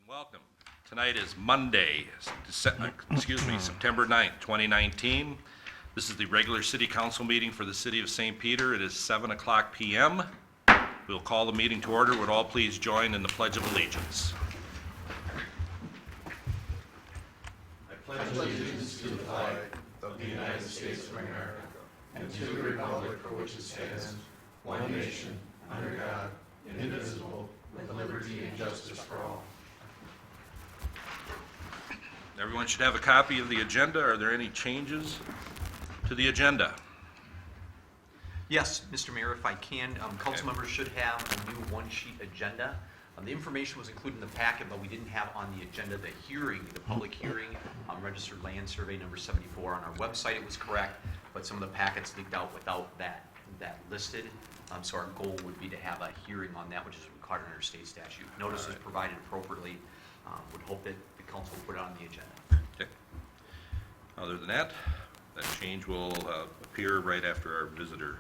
Welcome. Tonight is Monday, September 9th, 2019. This is the regular city council meeting for the city of St. Peter. It is 7:00 p.m. We'll call the meeting to order. Would all please join in the Pledge of Allegiance? I pledge allegiance to the flag of the United States of America and to the republic for which it stands, one nation, under God, indivisible, with liberty and justice for all. Everyone should have a copy of the agenda. Are there any changes to the agenda? Yes, Mr. Mayor, if I can, council members should have a new one-sheet agenda. The information was included in the packet, but we didn't have on the agenda the hearing, the public hearing, registered land survey number 74. On our website, it was correct, but some of the packets leaked out without that listed. So our goal would be to have a hearing on that, which is required under state statute. Notice was provided appropriately. Would hope that the council will put it on the agenda. Okay. Other than that, that change will appear right after our visitor.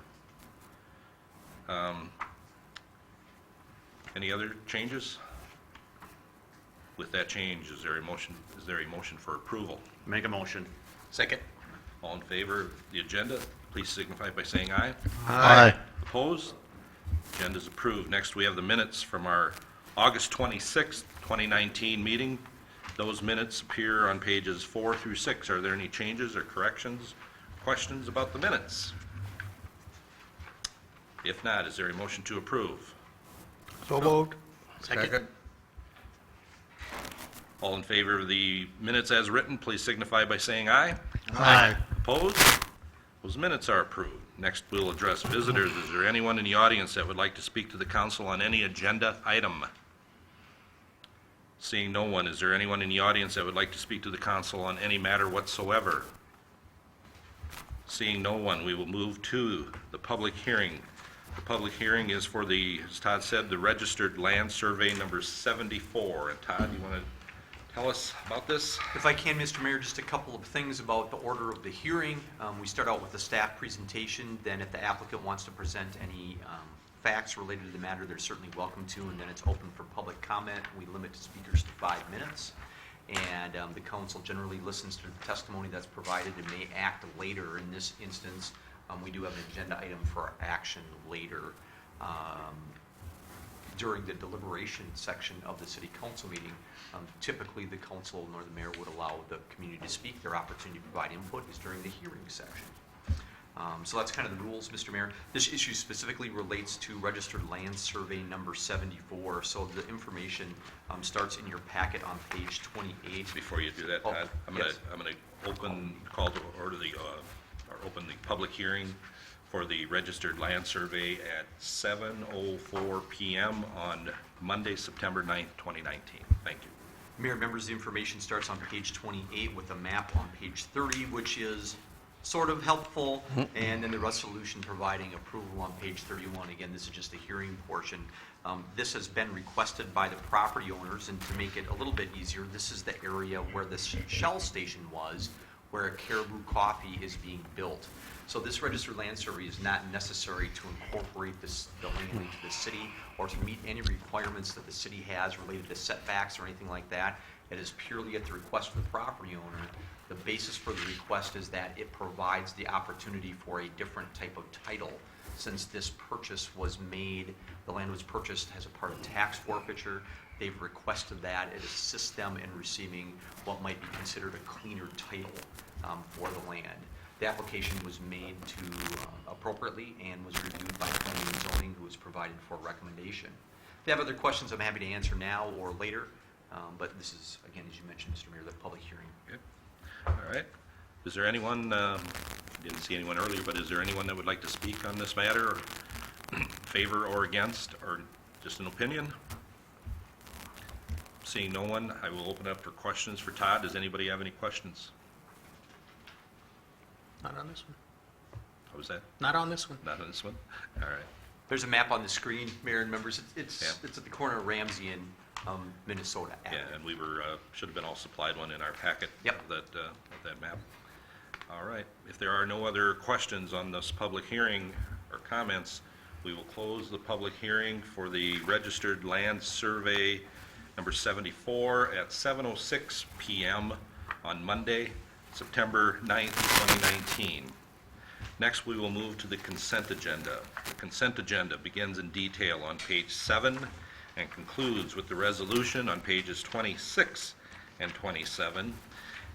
Any other changes? With that change, is there a motion for approval? Make a motion. Second. All in favor of the agenda, please signify by saying aye. Aye. Opposed? Agenda is approved. Next, we have the minutes from our August 26th, 2019 meeting. Those minutes appear on pages 4 through 6. Are there any changes or corrections, questions about the minutes? If not, is there a motion to approve? So moved. Second. All in favor of the minutes as written, please signify by saying aye. Aye. Opposed? Those minutes are approved. Next, we'll address visitors. Is there anyone in the audience that would like to speak to the council on any agenda item? Seeing no one, is there anyone in the audience that would like to speak to the council on any matter whatsoever? Seeing no one, we will move to the public hearing. The public hearing is for the, as Todd said, the registered land survey number 74. And Todd, you want to tell us about this? If I can, Mr. Mayor, just a couple of things about the order of the hearing. We start out with the staff presentation, then if the applicant wants to present any facts related to the matter, they're certainly welcome to, and then it's open for public comment. We limit speakers to 5 minutes, and the council generally listens to the testimony that's provided and may act later. In this instance, we do have an agenda item for action later during the deliberation section of the city council meeting. Typically, the council nor the mayor would allow the community to speak. Their opportunity to provide input is during the hearing section. So that's kind of the rules, Mr. Mayor. This issue specifically relates to registered land survey number 74. So the information starts in your packet on page 28. Before you do that, Todd, I'm going to open the public hearing for the registered land survey at 7:04 p.m. on Monday, September 9th, 2019. Thank you. Mayor, members, the information starts on page 28 with a map on page 30, which is sort of helpful, and then the resolution providing approval on page 31. Again, this is just the hearing portion. This has been requested by the property owners, and to make it a little bit easier, this is the area where the Shell station was, where a Caribou Coffee is being built. So this registered land survey is not necessary to incorporate the land into the city or to meet any requirements that the city has related to setbacks or anything like that. It is purely at the request of the property owner. The basis for the request is that it provides the opportunity for a different type of title. Since this purchase was made, the land was purchased as a part of tax forfeiture. They've requested that. It assists them in receiving what might be considered a cleaner title for the land. The application was made to appropriately and was reviewed by planning and zoning, who was provided for recommendation. If you have other questions, I'm happy to answer now or later. But this is, again, as you mentioned, Mr. Mayor, the public hearing. Good. All right. Is there anyone, didn't see anyone earlier, but is there anyone that would like to speak on this matter, or favor or against, or just an opinion? Seeing no one, I will open up for questions for Todd. Does anybody have any questions? Not on this one. What was that? Not on this one. Not on this one? All right. There's a map on the screen, Mayor and members. It's Yeah. at the corner of Ramsey and Minnesota Avenue. Yeah, and we were, should have been all supplied one in our packet. Yep. Of that map. All right. If there are no other questions on this public hearing or comments, we will close the public hearing for the registered land survey number 74, at 7:06 p.m. on Monday, September 9th, 2019. Next, we will move to the consent agenda. The consent agenda begins in detail on page 7 and concludes with the resolution on pages 26 and 27,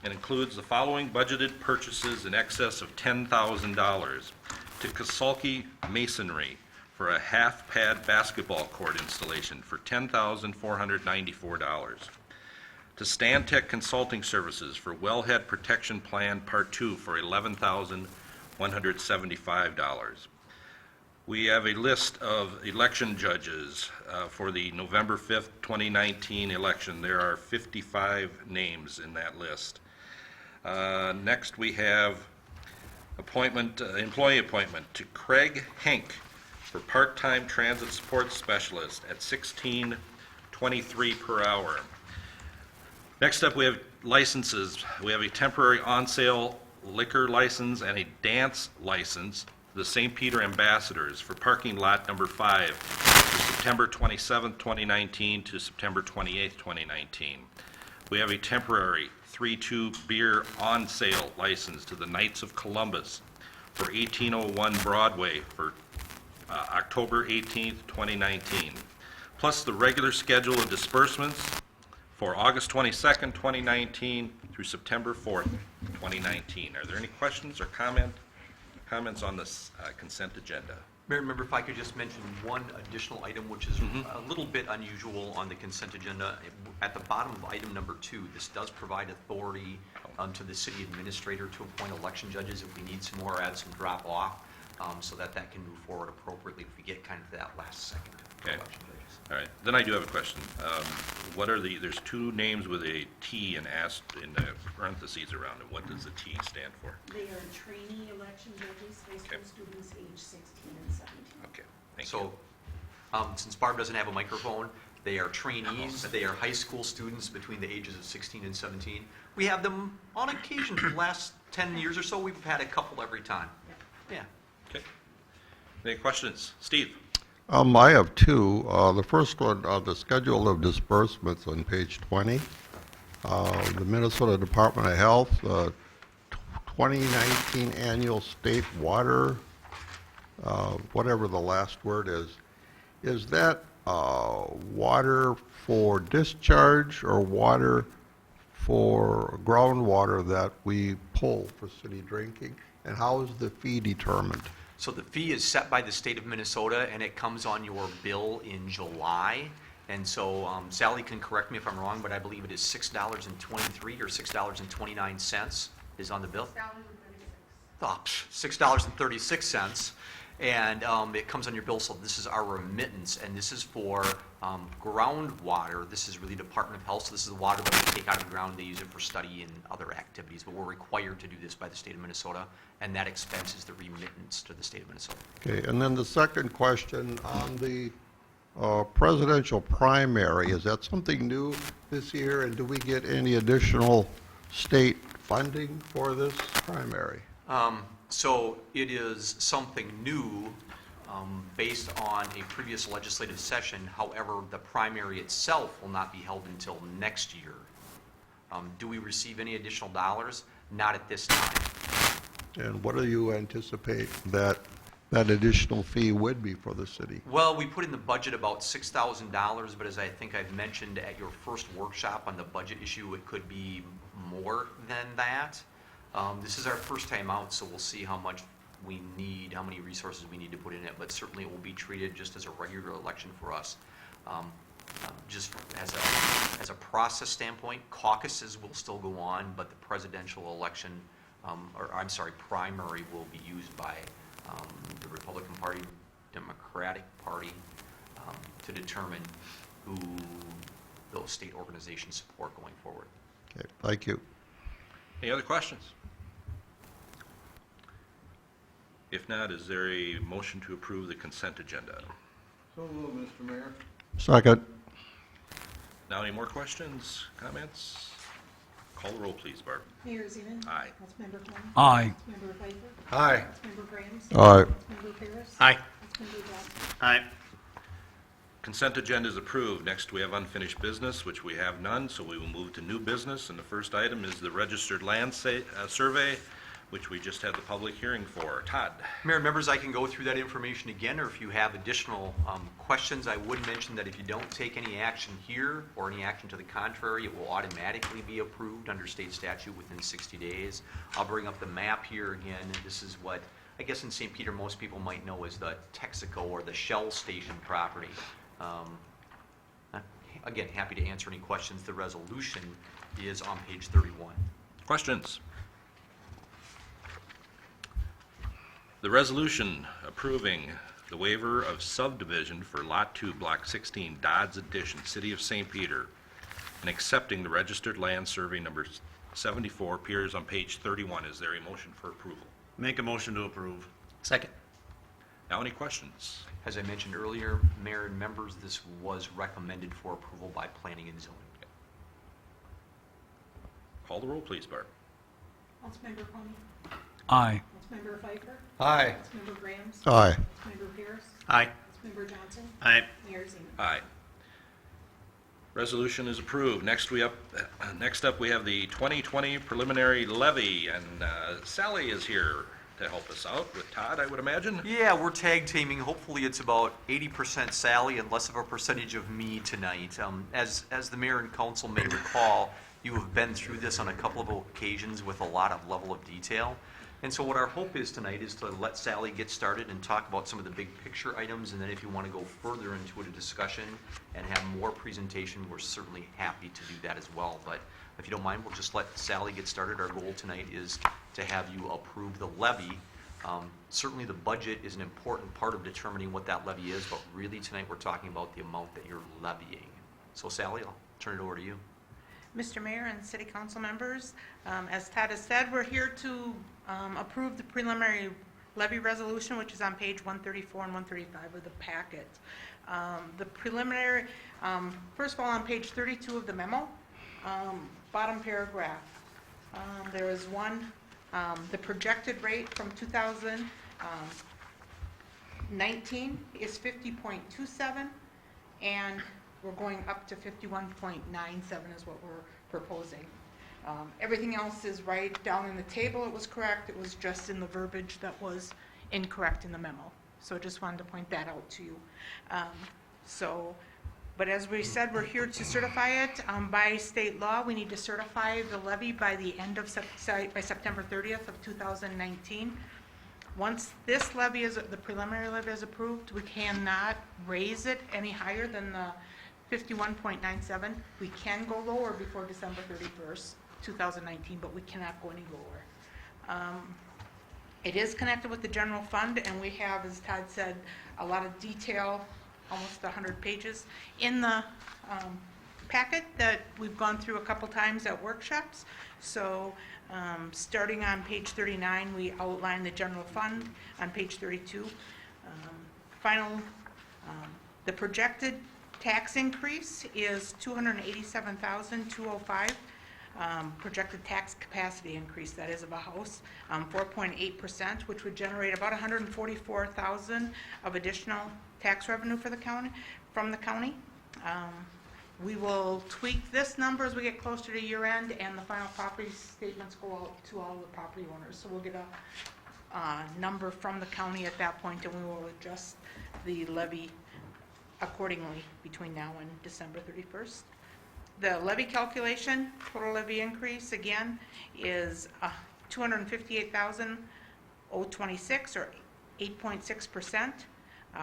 and includes the following budgeted purchases in excess of $10,000 to Kasulki Masonry for a half-pad basketball court installation for $10,494. To Stantec Consulting Services for Wellhead Protection Plan Part 2 for $11,175. We have a list of election judges for the November 5th, 2019 election. There are 55 names in that list. Next, we have employee appointment to Craig Henk for part-time transit support specialist at $16.23 per hour. Next up, we have licenses. We have a temporary on-sale liquor license and a dance license, the St. Peter Ambassadors for parking lot number 5 for September 27th, 2019 to September 28th, 2019. We have a temporary 3-2 beer on-sale license to the Knights of Columbus for 1801 Broadway for October 18th, 2019, plus the regular schedule of disbursements for August 22nd, 2019 through September 4th, 2019. Are there any questions or comments on this consent agenda? Mayor, Member, if I could just mention one additional item, which is a little bit unusual on the consent agenda. At the bottom of item number 2, this does provide authority to the city administrator to appoint election judges if we need some more, add some drop off, so that can move forward appropriately if we get kind of to that last second. Okay. Election judges. All right, then I do have a question. What are there's 2 names with a T in the parentheses around it. What does the T stand for? They are trainee election judges, high school Okay. students age 16 and 17. Okay, thank you. So, since Barb doesn't have a microphone, they are trainees, they are high school students between the ages of 16 and 17. We have them on occasion for the last 10 years or so. We've had a couple every time. Yeah. Okay. Any questions? Steve? I have 2. The first one, the schedule of disbursements on page 20. The Minnesota Department of Health, 2019 annual state water, whatever the last word is that water for discharge or water for groundwater that we pull for city drinking? And how is the fee determined? So the fee is set by the state of Minnesota, and it comes on your bill in July. And so Sally can correct me if I'm wrong, but I believe it is $6.23 or $6.29 is on the bill. $6.36. And it comes on your bill, so this is our remittance, and this is for groundwater. This is really Department of Health, so this is the water that they take out of the ground. They use it for study and other activities, but we're required to do this by the state of Minnesota, and that expense is the remittance to the state of Minnesota. Okay, and then the second question on the presidential primary, is that something new this year, and do we get any additional state funding for this primary? So it is something new based on a previous legislative session. However, the primary itself will not be held until next year. Do we receive any additional dollars? Not at this time. And what do you anticipate that additional fee would be for the city? Well, we put in the budget about $6,000, but as I think I've mentioned at your first workshop on the budget issue, it could be more than that. This is our first time out, so we'll see how much we need, how many resources we need to put in it, but certainly it will be treated just as a regular election for us. Just as a process standpoint, caucuses will still go on, but the presidential election, primary will be used by the Republican Party, Democratic Party, to determine who those state organizations support going forward. Okay, thank you. Any other questions? If not, is there a motion to approve the consent agenda? So moved, Mr. Mayor. Second. Now, any more questions, comments? Call the roll, please, Barb. Mayor Zeman. Aye. Councilmember Clement. Aye. Councilmember Pfeiffer. Aye. Councilmember Graham. Aye. Councilmember Paris. Aye. Councilmember Johnson. Aye. Consent agenda is approved. Next, we have unfinished business, which we have none, so we will move to new business. And the first item is the registered land survey, which we just had the public hearing for. Todd? Mayor and members, I can go through that information again, or if you have additional questions, I would mention that if you don't take any action here or any action to the contrary, it will automatically be approved under state statute within 60 days. I'll bring up the map here again, and this is what, I guess in St. Peter, most people might know as the Texaco or the Shell Station property. Again, happy to answer any questions. The resolution is on page 31. Questions? The resolution approving the waiver of subdivision for Lot 2, Block 16, Dodds Addition, City of St. Peter, and accepting the registered land survey number 74 appears on page 31. Is there a motion for approval? Make a motion to approve. Second. Now, any questions? As I mentioned earlier, Mayor and members, this was recommended for approval by Planning and Zoning. Call the roll, please, Barb. Councilmember Koenig, Aye. Councilmember Pfeiffer, Aye. Councilmember Grahams, Aye. Councilmember Pierce, Aye. Councilmember Johnson, Aye. Mayor Zeman. Aye. Resolution is approved. Next up, we have the 2020 preliminary levy, and Sally is here to help us out with Todd, I would imagine. Yeah, we're tag teaming. Hopefully it's about 80% Sally and less of a percentage of me tonight. As the mayor and council may recall, you have been through this on a couple of occasions with a lot of level of detail. And so what our hope is tonight is to let Sally get started and talk about some of the big picture items, and then if you want to go further into a discussion and have more presentation, we're certainly happy to do that as well. But if you don't mind, we'll just let Sally get started. Our goal tonight is to have you approve the levy. Certainly the budget is an important part of determining what that levy is, but really tonight we're talking about the amount that you're levying. So Sally, I'll turn it over to you. Mr. Mayor and City Council members, as Todd has said, we're here to approve the preliminary levy resolution, which is on page 134 and 135 of the packet. The preliminary, first of all, on page 32 of the memo, bottom paragraph, there is one, the projected rate from 2019 is 50.27, and we're going up to 51.97 is what we're proposing. Everything else is right down in the table. It was correct. It was just in the verbiage that was incorrect in the memo. So just wanted to point that out to you. But as we said, we're here to certify it. By state law, we need to certify the levy by the end of by September 30th of 2019. Once this levy the preliminary levy is approved, we cannot raise it any higher than the 51.97. We can go lower before December 31st, 2019, but we cannot go any lower. It is connected with the general fund, and we have, as Todd said, a lot of detail, almost 100 pages, in the packet that we've gone through a couple times at workshops. So starting on page 39, we outline the general fund. On page 32, the projected tax increase is $287,205. Projected tax capacity increase, that is of a house, 4.8%, which would generate about $144,000 of additional tax revenue for the county, from the county. We will tweak this number as we get closer to year end, and the final property statements go out to all the property owners. So we'll get a number from the county at that point, and we will adjust the levy accordingly between now and December 31st. The levy calculation, total levy increase, again, is $258,026, or 8.6%.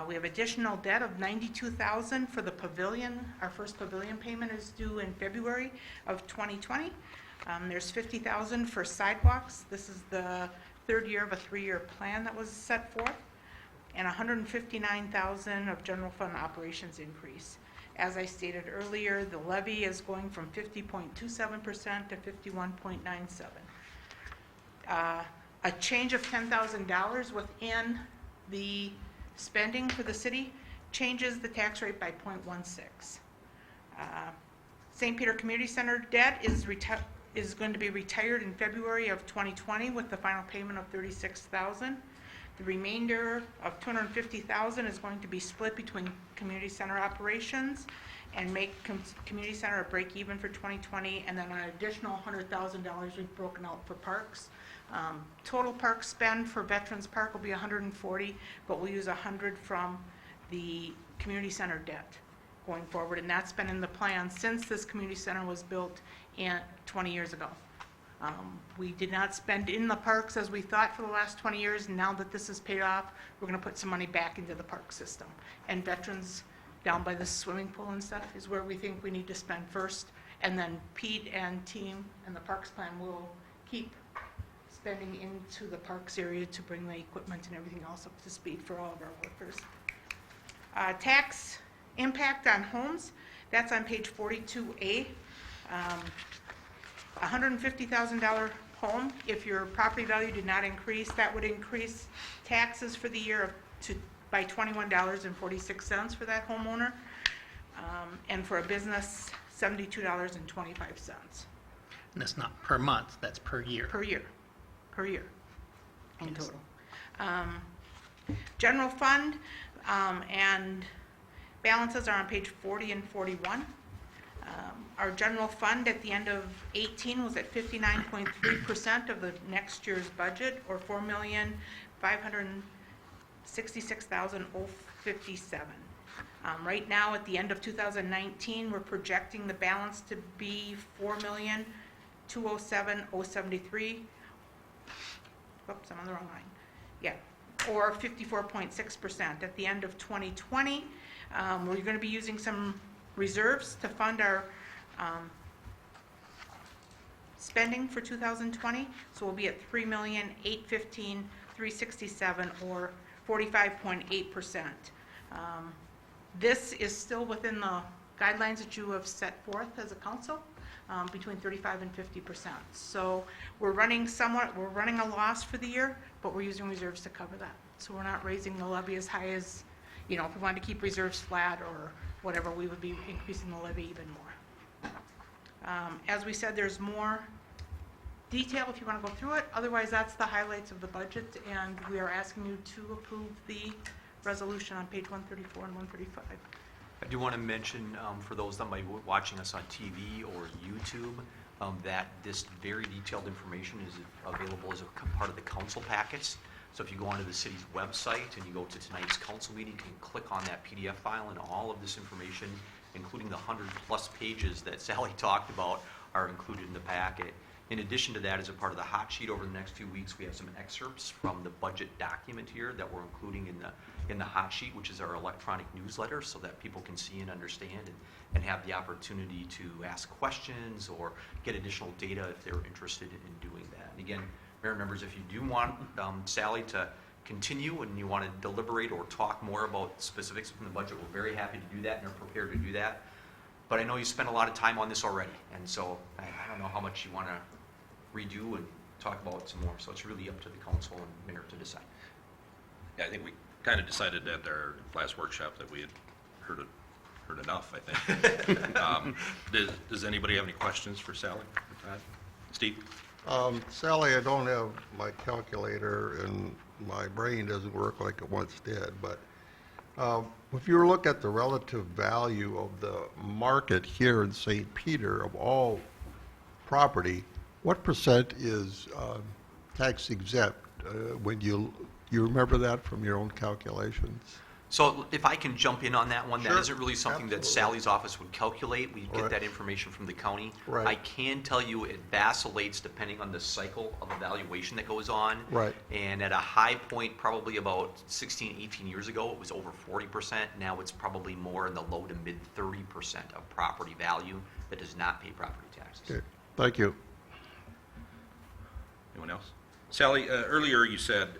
We have additional debt of $92,000 for the pavilion. Our first pavilion payment is due in February of 2020. There's $50,000 for sidewalks. This is the third year of a 3-year plan that was set forth. And $159,000 of general fund operations increase. As I stated earlier, the levy is going from 50.27% to 51.97. A change of $10,000 within the spending for the city changes the tax rate by 0.16. St. Peter Community Center debt is going to be retired in February of 2020 with the final payment of $36,000. The remainder of $250,000 is going to be split between community center operations and make community center a break even for 2020, and then an additional $100,000 we've broken out for parks. Total park spend for Veterans Park will be $140,000, but we'll use $100,000 from the community center debt going forward, and that's been in the plan since this community center was built 20 years ago. We did not spend in the parks as we thought for the last 20 years, and now that this is paid off, we're gonna put some money back into the park system. And veterans down by the swimming pool and stuff is where we think we need to spend first, and then Pete and team and the parks plan will keep spending into the parks area to bring the equipment and everything else up to speed for all of our workers. Tax impact on homes, that's on page 42A. $150,000 home, if your property value did not increase, that would increase taxes for the year by $21.46 for that homeowner, and for a business, $72.25 And that's not per month, that's per year. per year in total. General fund and balances are on page 40 and 41. Our general fund at the end of 18 was at 59.3% of the next year's budget, or $4,566,057. Right now, at the end of 2019, we're projecting the balance to be $4,207,073. Oops, I'm on the wrong line. Yeah, or 54.6%. At the end of 2020, we're going to be using some reserves to fund our spending for 2020, so we'll be at $3,815,367, or 45.8%. This is still within the guidelines that you have set forth as a council, between 35% and 50%. So we're running a loss for the year, but we're using reserves to cover that. So we're not raising the levy as high as, if we wanted to keep reserves flat or whatever, we would be increasing the levy even more. As we said, there's more detail if you want to go through it. Otherwise, that's the highlights of the budget, and we are asking you to approve the resolution on page 134 and 135. I do want to mention, for those that might be watching us on TV or YouTube, that this very detailed information is available as a part of the council packets. So if you go onto the city's website and you go to tonight's council meeting, you can click on that PDF file, and all of this information, including the 100+ pages that Sally talked about, are included in the packet. In addition to that, as a part of the hot sheet over the next few weeks, we have some excerpts from the budget document here that we're including in the hot sheet, which is our electronic newsletter, so that people can see and understand and have the opportunity to ask questions or get additional data if they're interested in doing that. And again, Mayor members, if you do want Sally to continue and you want to deliberate or talk more about specifics from the budget, we're very happy to do that and are prepared to do that. But I know you spent a lot of time on this already, and so I don't know how much you want to redo and talk about it some more. So it's really up to the council and mayor to decide. Yeah, I think we kind of decided at our last workshop that we had heard enough, I think. Does anybody have any questions for Sally or Todd? Steve? Sally, I don't have my calculator and my brain doesn't work like it once did, but if you look at the relative value of the market here in St. Peter of all property, what percent is tax exempt? When you remember that from your own calculations? So if I can jump in on that one, that Sure. isn't really something that Absolutely. Sally's office would calculate. We get Right. that information from the county. Right. I can tell you it vacillates depending on the cycle of evaluation that goes on. Right. And at a high point, probably about 16, 18 years ago, it was over 40%. Now it's probably more in the low to mid 30% of property value that does not pay property taxes. Okay, thank you. Anyone else? Sally, earlier you said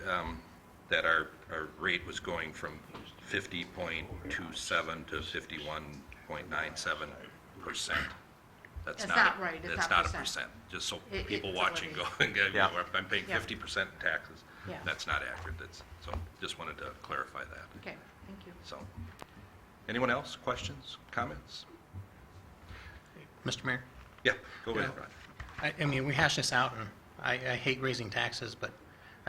that our rate was going from 50.27 to 51.97%. That's not right. It's That's not not a percent. percent, just so It- people it's a watching go, levy. Yeah. I'm paying Yeah. 50% in taxes. Yeah. That's not accurate, so just wanted to clarify that. Okay, thank you. So, anyone else? Questions, comments? Mr. Mayor? Yeah, go ahead, Yeah. Roger. I mean, we hashed this out, and I hate raising taxes, but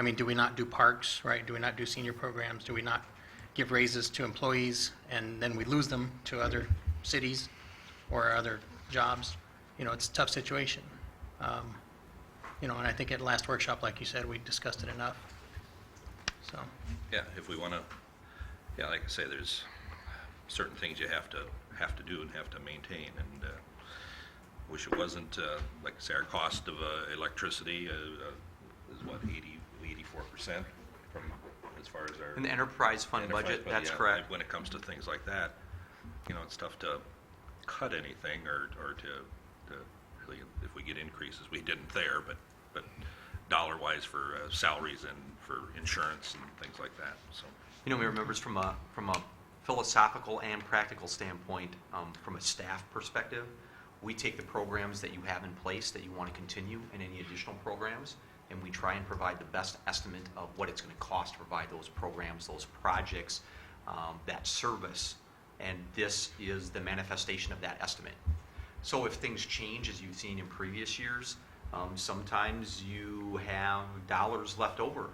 I mean, do we not do parks, right? Do we not do senior programs? Do we not give raises to employees and then we lose them to other cities or other jobs? You know, it's a tough situation. You know, and I think at last workshop, like you said, we discussed it enough. So, Yeah, if we want to, yeah, like I say, there's certain things you have to do and have to maintain, and wish it wasn't, like I say, our cost of electricity is what, 84% from, as far as our. In the enterprise fund enterprise budget, budget, that's yeah, correct. When it comes to things like that, you know, it's tough to cut anything or to really, if we get increases, we didn't there, but dollar-wise for salaries and for insurance and things like that, so. You know, Mayor members, from a philosophical and practical standpoint, from a staff perspective, we take the programs that you have in place that you want to continue and any additional programs, and we try and provide the best estimate of what it's going to cost to provide those programs, those projects, that service, and this is the manifestation of that estimate. So if things change, as you've seen in previous years, sometimes you have dollars left over.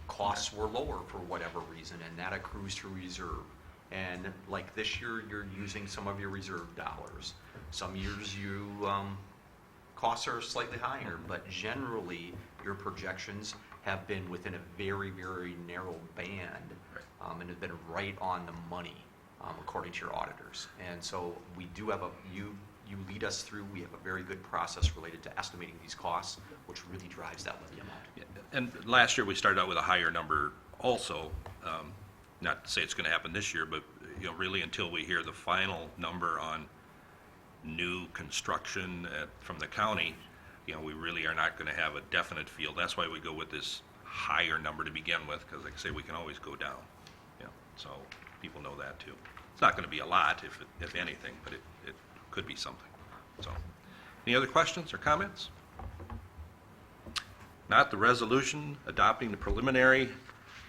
Costs were lower for whatever reason, and that accrues to reserve. And like this year, you're using some of your reserve dollars. Some years costs are slightly higher, but generally your projections have been within a very, very narrow band, and have been right on the money, according to your auditors. And so we do have you lead us through, we have a very good process related to estimating these costs, which really drives that levy amount. Yeah, and last year, we started out with a higher number also. Not to say it's going to happen this year, but, you know, really until we hear the final number on new construction from the county, you know, we really are not going to have a definite feel. That's why we go with this higher number to begin with, because like I say, we can always go down. Yeah, so people know that too. It's not going to be a lot, if anything, but it could be something. So, any other questions or comments? Not, the resolution adopting the preliminary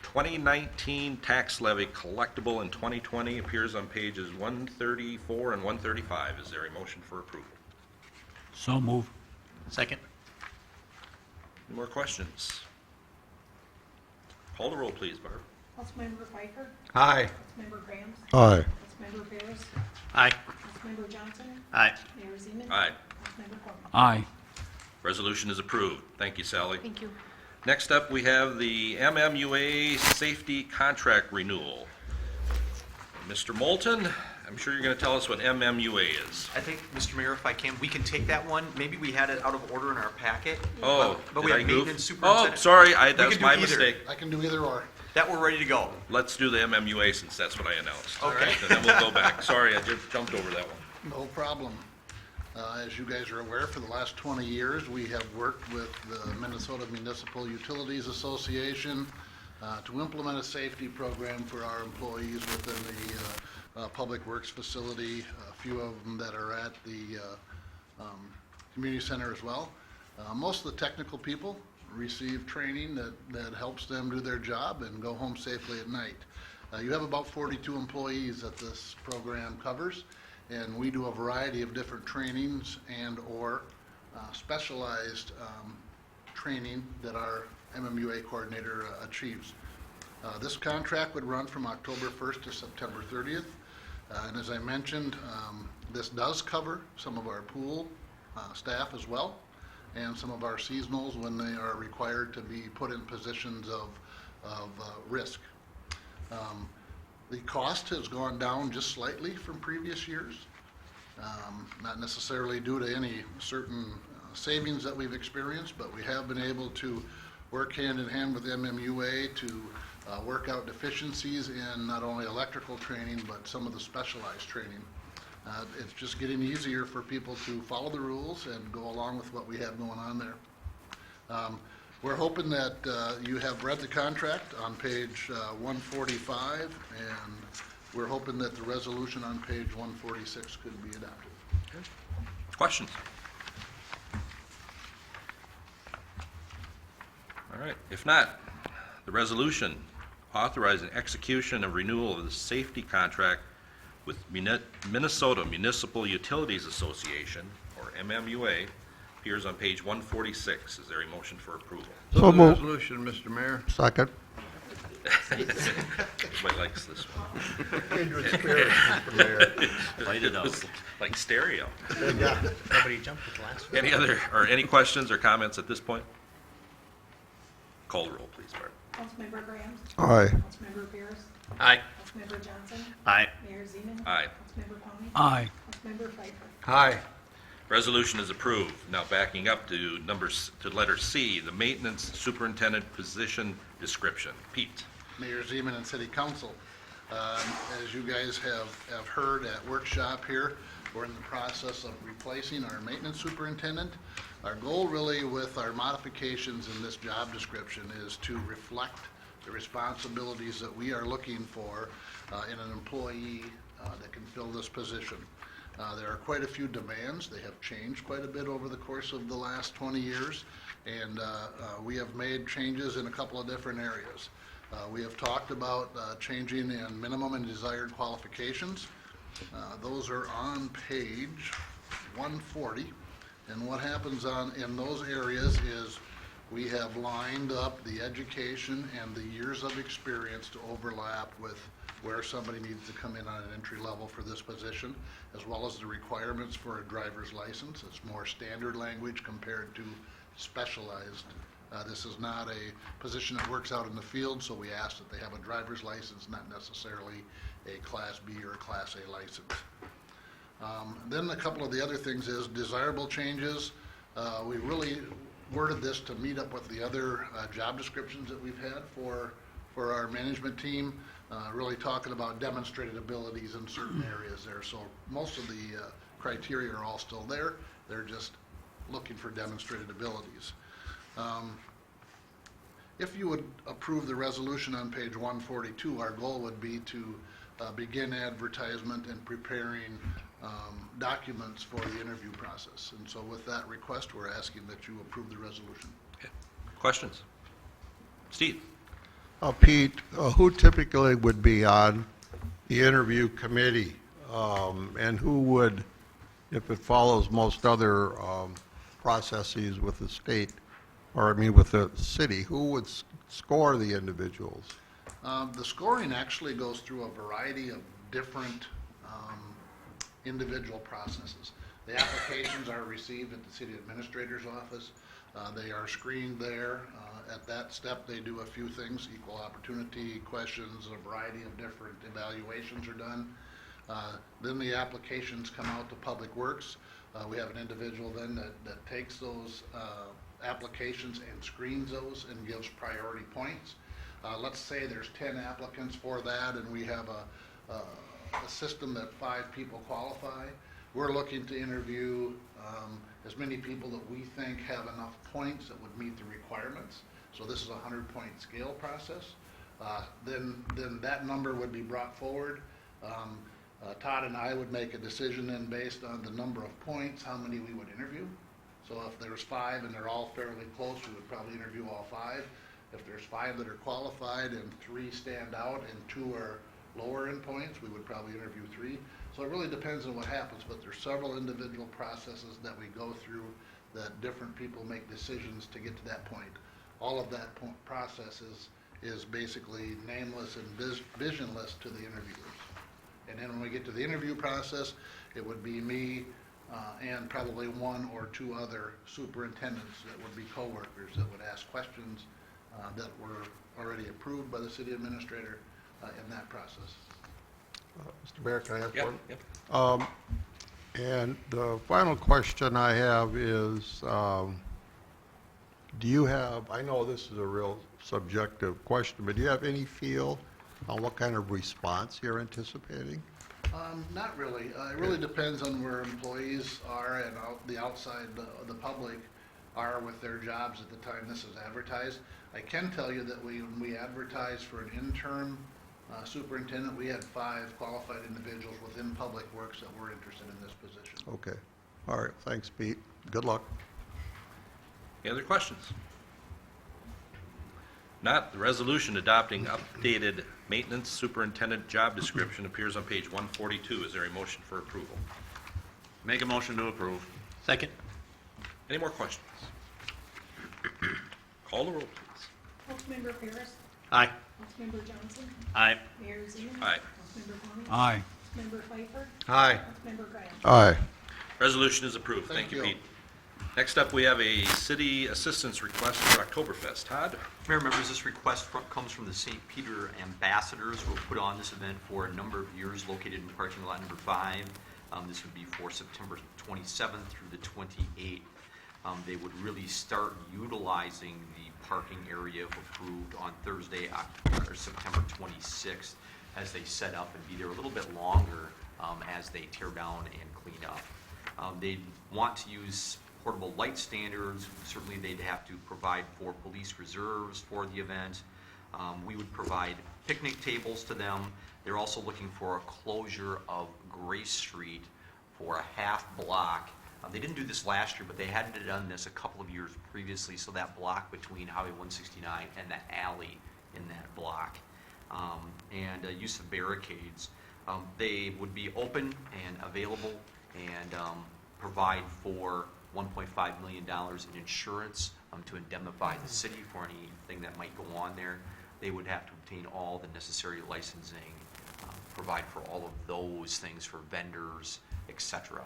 2019 tax levy collectible in 2020 appears on pages 134 and 135. Is there a motion for approval? So move. second. Any more questions? Call the roll, please, Barb. Councilmember Pfeiffer? Aye. Councilmember Graham? Aye. Councilmember Barris? Aye. Councilmember Johnson? Aye. Mayor Zeman? Aye. Councilmember Coleman? Aye. Resolution is approved. Thank you, Sally. Thank you. Next up, we have the MMUA safety contract renewal. Mr. Moulton, I'm sure you're going to tell us what MMUA is. I think, Mr. Mayor, if I can, we can take that one. Maybe we had it out of order in our packet. Oh, but we did have I goof? maintenance superintendent. Oh, sorry, that We was can do my either. mistake. I can do either or. That we're ready to go. Let's do the MMUA since that's what I announced. Okay. All right, and then we'll go back. Sorry, I just jumped over that one. No problem. As you guys are aware, for the last 20 years, we have worked with the Minnesota Municipal Utilities Association to implement a safety program for our employees within the Public Works facility, a few of them that are at the community center as well. Most of the technical people receive training that helps them do their job and go home safely at night. You have about 42 employees that this program covers, and we do a variety of different trainings and or specialized training that our MMUA coordinator achieves. This contract would run from October 1st to September 30th. And as I mentioned, this does cover some of our pool staff as well, and some of our seasonals when they are required to be put in positions of risk. The cost has gone down just slightly from previous years, not necessarily due to any certain savings that we've experienced, but we have been able to work hand in hand with MMUA to work out deficiencies in not only electrical training, but some of the specialized training. It's just getting easier for people to follow the rules and go along with what we have going on there. We're hoping that you have read the contract on page 145, and we're hoping that the resolution on page 146 could be adopted. Questions? All right, if not, the resolution authorizing execution of renewal of the safety contract with Minnesota Municipal Utilities Association, or MMUA, appears on page 146. Is there a motion for approval? So Move the moved. resolution, Mr. Mayor. Second. Everybody likes this one. Kindred spirit, Mr. Mayor. Light it up. It's like stereo. Nobody jumped with the last one. Any questions or comments at this point? Call the roll, please, Bart. Councilmember Graham. Aye. Councilmember Paris. Aye. Councilmember Johnson. Aye. Mayor Zeman. Aye. Councilmember Pawnee. Aye. Councilmember Pfeiffer. Aye. Resolution is approved. Now backing up to letter C, the maintenance superintendent position description. Pete. Mayor Zeman and City Council. As you guys have heard at workshop here, we're in the process of replacing our maintenance superintendent. Our goal really with our modifications in this job description is to reflect the responsibilities that we are looking for in an employee that can fill this position. There are quite a few demands. They have changed quite a bit over the course of the last 20 years, and we have made changes in a couple of different areas. We have talked about changing in minimum and desired qualifications. Those are on page 140, and what happens in those areas is we have lined up the education and the years of experience to overlap with where somebody needs to come in on an entry level for this position, as well as the requirements for a driver's license. It's more standard language compared to specialized. This is not a position that works out in the field, so we ask that they have a driver's license, not necessarily a Class B or a Class A license. Then a couple of the other things is desirable changes. We really worded this to meet up with the other job descriptions that we've had for our management team, really talking about demonstrated abilities in certain areas there. So most of the criteria are all still there. They're just looking for demonstrated abilities. If you would approve the resolution on page 142, our goal would be to begin advertisement and preparing documents for the interview process. And so with that request, we're asking that you approve the resolution. Okay. Questions? Steve? Pete, who typically would be on the interview committee? And who would, if it follows most other processes with the state, or I mean with the city, who would score the individuals? The scoring actually goes through a variety of different individual processes. The applications are received at the city administrator's office. They are screened there. At that step, they do a few things, equal opportunity questions, a variety of different evaluations are done. Then the applications come out to Public Works. We have an individual then that takes those applications and screens those and gives priority points. Let's say there's 10 applicants for that, and we have a system that 5 people qualify. We're looking to interview as many people that we think have enough points that would meet the requirements. So this is a 100-point scale process. Then that number would be brought forward. Todd and I would make a decision then based on the number of points, how many we would interview. So if there's 5 and they're all fairly close, we would probably interview all 5. If there's 5 that are qualified and 3 stand out and 2 are lower in points, we would probably interview 3. So it really depends on what happens, but there's several individual processes that we go through that different people make decisions to get to that point. All of that process is basically nameless and visionless to the interviewers. And then when we get to the interview process, it would be me and probably 1 or 2 other superintendents that would be coworkers that would ask questions that were already approved by the city administrator in that process. Mr. Mayor, can I ask Yep. one? Yep. And the final question I have is, do you have, I know this is a real subjective question, but do you have any feel on what kind of response you're anticipating? Not really. It really depends on where employees are and the outside, the public are with their jobs at the time this is advertised. I can tell you that when we advertised for an interim superintendent, we had 5 qualified individuals within Public Works that were interested in this position. Okay. All right. Thanks, Pete. Good luck. Any other questions? Not, the resolution adopting updated maintenance superintendent job description appears on page 142. Is there a motion for approval? Make a motion to approve. Second. Any more questions? Call the roll, please. Councilmember Paris, Aye. Councilmember Johnson, Aye. Mayor Zeman. Aye. Councilmember Pawnee. Aye. Councilmember Pfeiffer, Aye. Councilmember Graham. Aye. Resolution is approved. Thank Thank you, you. Pete. Next up, we have a city assistance request for Oktoberfest. Todd? Mayor, members, this request comes from the St. Peter Ambassadors, who have put on this event for a number of years, located in parking lot number 5. This would be for September 27th through the 28th. They would really start utilizing the parking area if approved on Thursday, September 26th, as they set up and be there a little bit longer as they tear down and clean up. They want to use portable light standards. Certainly, they'd have to provide for police reserves for the event. We would provide picnic tables to them. They're also looking for a closure of Grace Street for a half block. They didn't do this last year, but they hadn't done this a couple of years previously, so that block between Highway 169 and the alley in that block. And use of barricades. They would be open and available and provide for $1.5 million in insurance to indemnify the city for anything that might go on there. They would have to obtain all the necessary licensing, provide for all of those things for vendors, etc.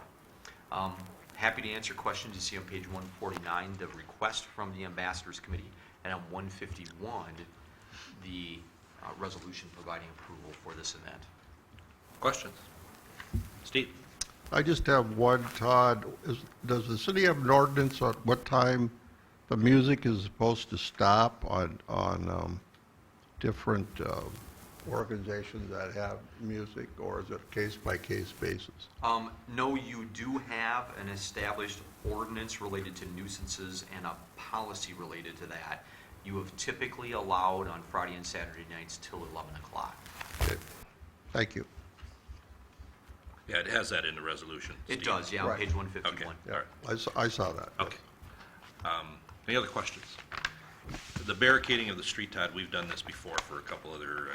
Happy to answer questions. You see on page 149 the request from the Ambassadors Committee, and on 151 the resolution providing approval for this event. Questions? Steve? I just have one, Todd. Does the city have an ordinance on what time the music is supposed to stop on different organizations that have music, or is it a case-by-case basis? No, you do have an established ordinance related to nuisances and a policy related to that. You have typically allowed on Friday and Saturday nights till 11 o'clock. Okay. Thank you. Yeah, it has that in the resolution. It Steve. does, yeah, on Right. page 151. Okay, all right. I saw that. Okay. Any other questions? The barricading of the street, Todd, we've done this before for a couple other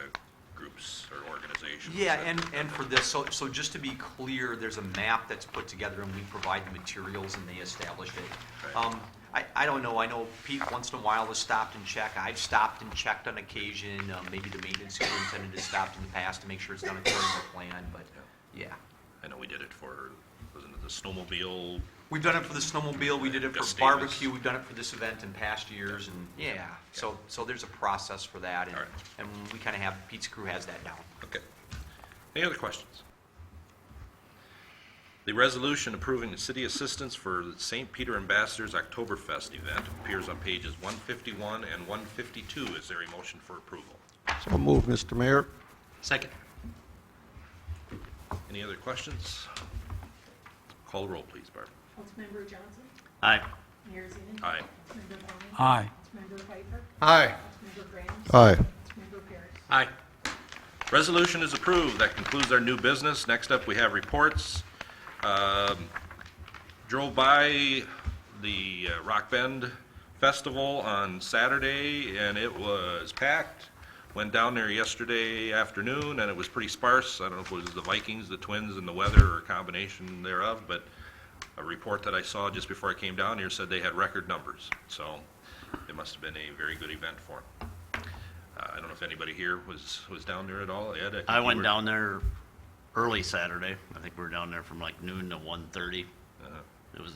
groups or organizations. Yeah, and for this, so just to be clear, there's a map that's put together and we provide the materials and they established it. Right. I don't know, I know Pete once in a while has stopped and checked. I've stopped and checked on occasion. Maybe the maintenance superintendent has stopped in the past to make sure it's done according to plan, but yeah. I know we did it for, wasn't it the snowmobile? We've done it for the snowmobile, we did it for Gustavus. barbecue, we've done it for this event in past years, and yeah, so there's a process for that, and, All right. and we kind of have, Pete's crew has that down. Okay. Any other questions? The resolution approving the city assistance for the St. Peter Ambassadors Oktoberfest event appears on pages 151 and 152. Is there a motion for approval? So move, Mr. Mayor. Second. Any other questions? Call the roll, please, Barb. Councilmember Johnson, Aye. Mayor Zeman. Aye. Councilmember Pawnee. Aye. Councilmember Pfeiffer, Aye. Councilmember Graham. Aye. Councilmember Paris. Aye. Resolution is approved. That concludes our new business. Next up, we have reports. Drove by the Rock Bend Festival on Saturday, and it was packed. Went down there yesterday afternoon, and it was pretty sparse. I don't know if it was the Vikings, the Twins, and the weather, or a combination thereof, but a report that I saw just before I came down here said they had record numbers. So it must have been a very good event for them. I don't know if anybody here was down there at all. Ed, think I you went were. down there early Saturday. I think we were down there from like noon to 1:30. Uh-huh. It was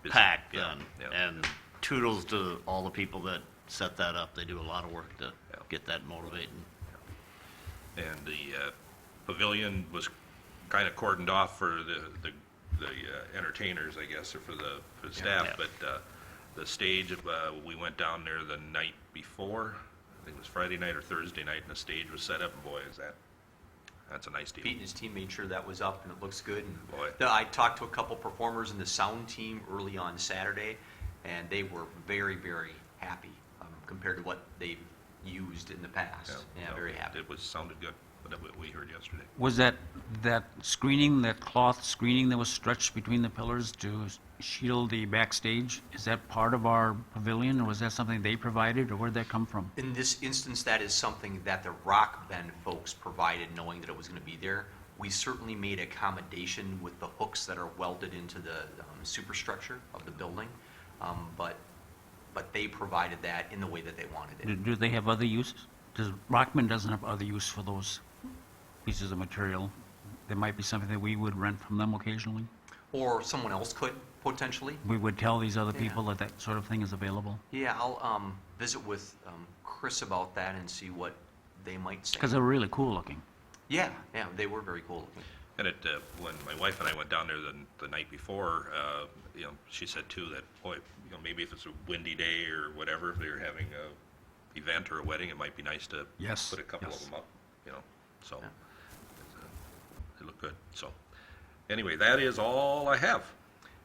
busy. packed Yeah, then. yeah. And toodles to all the people that set that up. They do a lot of work to Yeah. get that motivating. And the pavilion was kind of cordoned off for the entertainers, I guess, or for the staff. Yeah. But the stage, we went down there the night before. I think it was Friday night or Thursday night, and the stage was set up. And boy, that's a nice deal. Pete and his team made sure that was up and it looks good. And Boy. I talked to a couple performers in the sound team early on Saturday, and they were very, very happy compared to what they've used in the past. Yeah, no, very happy. It sounded good, what we heard yesterday. Was that screening, that cloth screening that was stretched between the pillars to shield the backstage? Is that part of our pavilion, or was that something they provided, or where'd that come from? In this instance, that is something that the Rock Bend folks provided, knowing that it was going to be there. We certainly made accommodation with the hooks that are welded into the superstructure of the building. but they provided that in the way that they wanted it. Do they have other uses? Rockman doesn't have other use for those pieces of material. There might be something that we would rent from them occasionally. Or someone else could, potentially. We would tell these other Yeah. people that that sort of thing is available. Yeah, I'll visit with Chris about that and see what they might say. Because they're really cool looking. Yeah, they were very cool looking. And when my wife and I went down there the night before, she said too that, boy, maybe if it's a windy day or whatever, if they're having a event or a wedding, it might be nice to Yes, put a couple yes. of them up, so. Yeah. They look good, so. Anyway, that is all I have.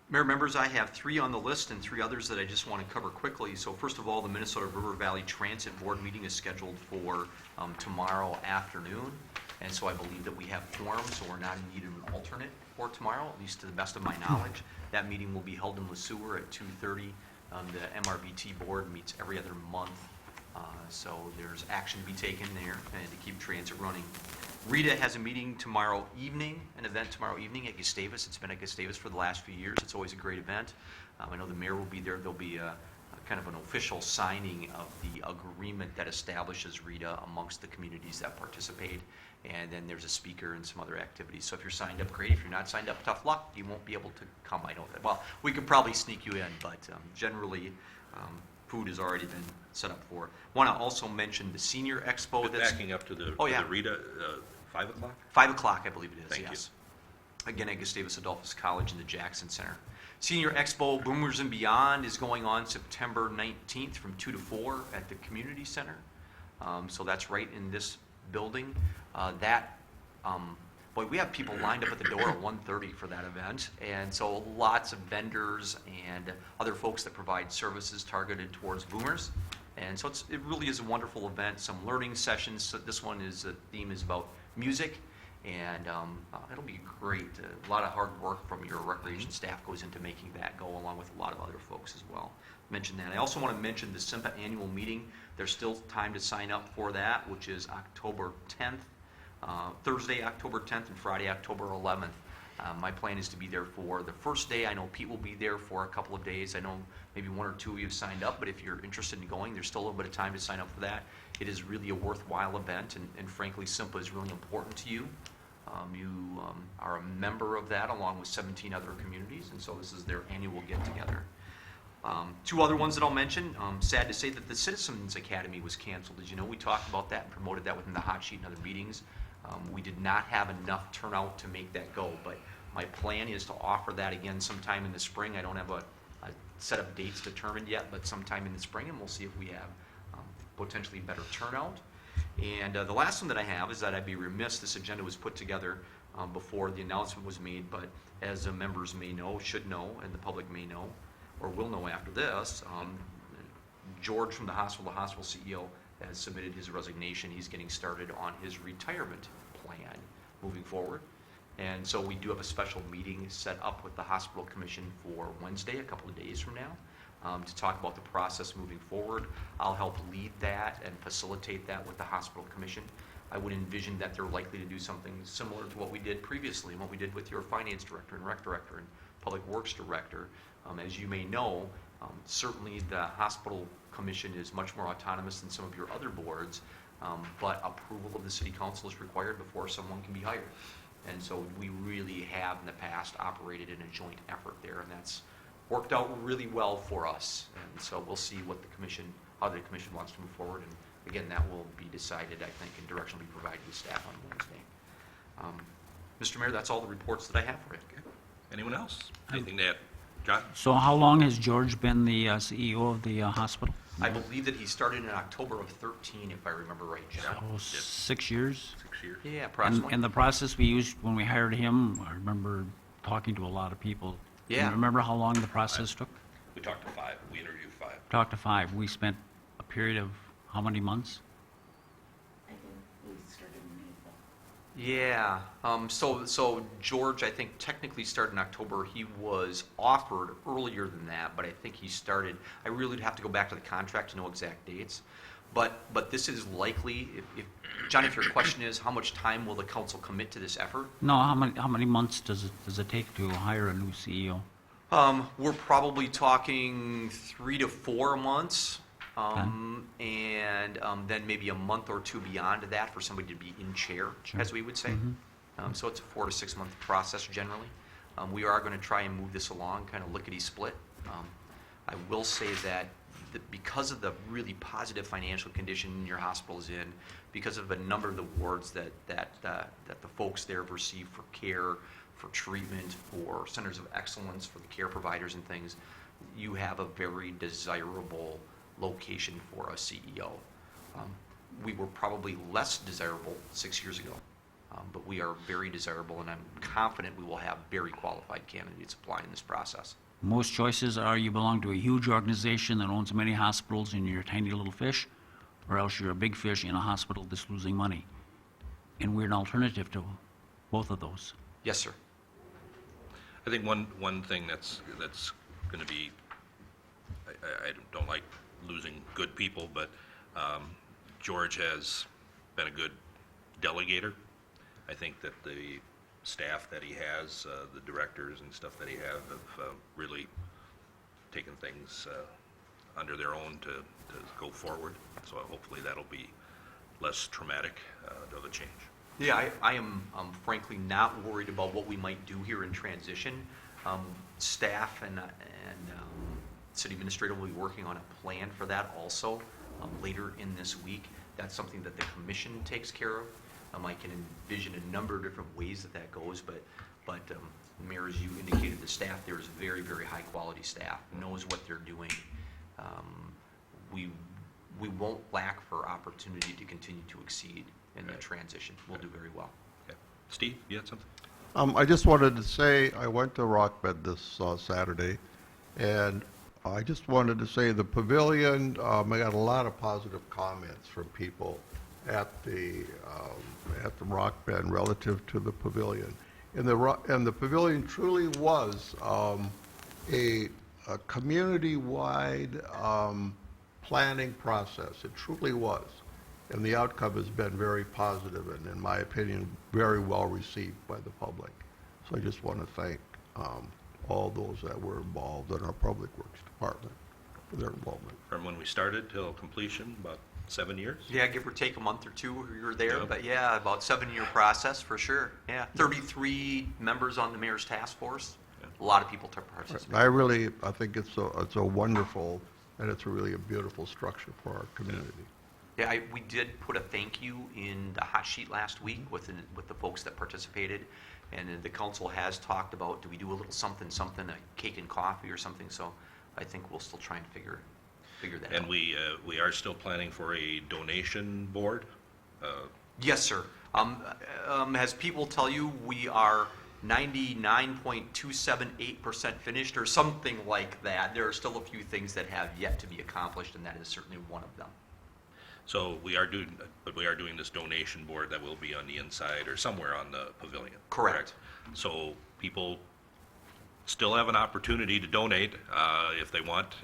Mayor, members, I have 3 on the list and 3 others that I just want to cover quickly. So first of all, the Minnesota River Valley Transit Board meeting is scheduled for tomorrow afternoon. And so I believe that we have quorum, so we're not in need of an alternate for tomorrow, at least to the best of my knowledge. That meeting will be held in LeSueur at 2:30. The MRVT board meets every other month, so there's action to be taken there and to keep transit running. Rita has a meeting tomorrow evening, an event tomorrow evening at Gustavus. It's been at Gustavus for the last few years. It's always a great event. I know the mayor will be there. There'll be a kind of an official signing of the agreement that establishes Rita amongst the communities that participate. And then there's a speaker and some other activities. So if you're signed up, great. If you're not signed up, tough luck. You won't be able to come. I know that. Well, we could probably sneak you in, but generally, food has already been set up for. Want to also mention the Senior Expo. But That's backing up to the Oh, yeah. to the Rita, 5 o'clock? 5 o'clock, I believe it is, Thank you. yes. Again, at Gustavus Adolphus College in the Jackson Center. Senior Expo Boomers and Beyond is going on September 19th from 2 to 4 at the Community Center. So that's right in this building. Boy, we have people lined up at the door at 1:30 for that event. And so lots of vendors and other folks that provide services targeted towards boomers. And so it really is a wonderful event, some learning sessions. So this one is, the theme is about music. And it'll be great. A lot of hard work from your recreation staff goes into making that go, along with a lot of other folks as well. Mention that. I also want to mention the SIMPA annual meeting. There's still time to sign up for that, which is October 10th, Thursday, October 10th, and Friday, October 11th. My plan is to be there for the first day. I know Pete will be there for a couple of days. I know maybe 1 or 2 of you have signed up, but if you're interested in going, there's still a little bit of time to sign up for that. It is really a worthwhile event, and frankly, SIMPA is really important to you. You are a member of that along with 17 other communities, and so this is their annual get-together. 2 other ones that I'll mention. Sad to say that the Citizens Academy was canceled. As you know, we talked about that and promoted that within the hot sheet and other meetings. We did not have enough turnout to make that go, but my plan is to offer that again sometime in the spring. I don't have a set of dates determined yet, but sometime in the spring, and we'll see if we have potentially better turnout. And the last one that I have is that I'd be remiss, this agenda was put together before the announcement was made, but as the members may know, should know, and the public may know, or will know after this, George from the hospital CEO has submitted his resignation. He's getting started on his retirement plan moving forward. And so we do have a special meeting set up with the hospital commission for Wednesday, a couple of days from now, to talk about the process moving forward. I'll help lead that and facilitate that with the hospital commission. I would envision that they're likely to do something similar to what we did previously, and what we did with your finance director and rec director and public works director. As you may know, certainly the hospital commission is much more autonomous than some of your other boards, but approval of the city council is required before someone can be hired. And so we really have in the past operated in a joint effort there, and that's worked out really well for us. And so we'll see what the commission, how the commission wants to move forward. And again, that will be decided, I think, and direction will be provided to staff on Wednesday. Mr. Mayor, that's all the reports that I have for you. Okay. Anyone else? Anything to add? John? So how long has George been the CEO of the hospital? I believe that he started in October of 13, if I remember right, John. Oh, 6 years? 6 years. Yeah, approximately. And the process we used when we hired him, I remember talking to a lot of people. Do Yeah. you remember how long the process took? We talked to 5. We interviewed 5. Talked to 5. We spent a period of how many months? I think we started in April. Yeah, so George, I think technically started in October. He was offered earlier than that, but I think he started, I really would have to go back to the contract to know exact dates. But this is likely, if John, if your question is, how much time will the council commit to this effort? No, how many months does it take to hire a new CEO? We're probably talking 3 to 4 months, and then maybe a month or two beyond that for somebody to be in chair, as we would say. So it's a 4 to 6 month process generally. We are going to try and move this along, kind of lickety-split. I will say that because of the really positive financial condition your hospital is in, because of a number of the awards that the folks there have received for care, for treatment, for centers of excellence, for the care providers and things, you have a very desirable location for a CEO. We were probably less desirable 6 years ago, but we are very desirable, and I'm confident we will have very qualified candidates applying this process. Most choices are you belong to a huge organization that owns many hospitals and you're a tiny little fish, or else you're a big fish in a hospital that's losing money. And we're an alternative to both of those. Yes, sir. I think one thing that's going to be, I don't like losing good people, but George has been a good delegator. I think that the staff that he has, the directors and stuff that he have really taken things under their own to go forward. So hopefully that'll be less traumatic of a change. Yeah, I am frankly not worried about what we might do here in transition. Staff and city administrator will be working on a plan for that also later in this week. That's something that the commission takes care of. I can envision a number of different ways that goes, but Mayor, as you indicated, the staff there is very, very high quality staff, knows what they're doing. We won't lack for opportunity to continue to exceed in the transition. We'll do very well. Okay. Steve, you had something? I just wanted to say, I went to Rockbed this Saturday, and I just wanted to say the pavilion, I got a lot of positive comments from people at the Rockbed relative to the pavilion. And the pavilion truly was a community-wide planning process. It truly was. And the outcome has been very positive and, in my opinion, very well received by the public. So I just want to thank all those that were involved in our Public Works Department for their involvement. From when we started till completion, about 7 years? Yeah, give or take a month or two, you're there. Yep. But yeah, about 7-year process for sure. Yeah, 33 members on the mayor's task force. A lot of people took participate. I think it's a wonderful, and it's really a beautiful structure for our community. Yeah, we did put a thank you in the hot sheet last week with the folks that participated, and the council has talked about, do we do a little something, a cake and coffee or something? So I think we'll still try and figure that out. And we are still planning for a donation board? Yes, sir. As people tell you, we are 99.278% finished or something like that. There are still a few things that have yet to be accomplished, and that is certainly one of them. So we are doing this donation board that will be on the inside or somewhere on the pavilion. Correct. So people still have an opportunity to donate if they want.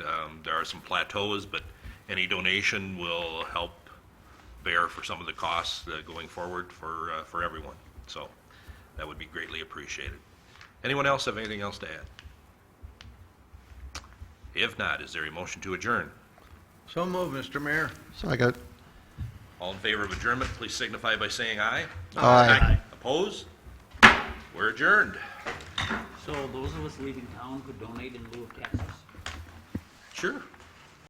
There are some plateaus, but any donation will help bear for some of the costs going forward for everyone. So that would be greatly appreciated. Anyone else have anything else to add? If not, is there a motion to adjourn? So moved, Mr. Mayor. Second. All in favor of adjournment, please signify by saying aye. Aye. Opposed? We're adjourned. So those of us leaving town could donate in lieu of taxes? Sure.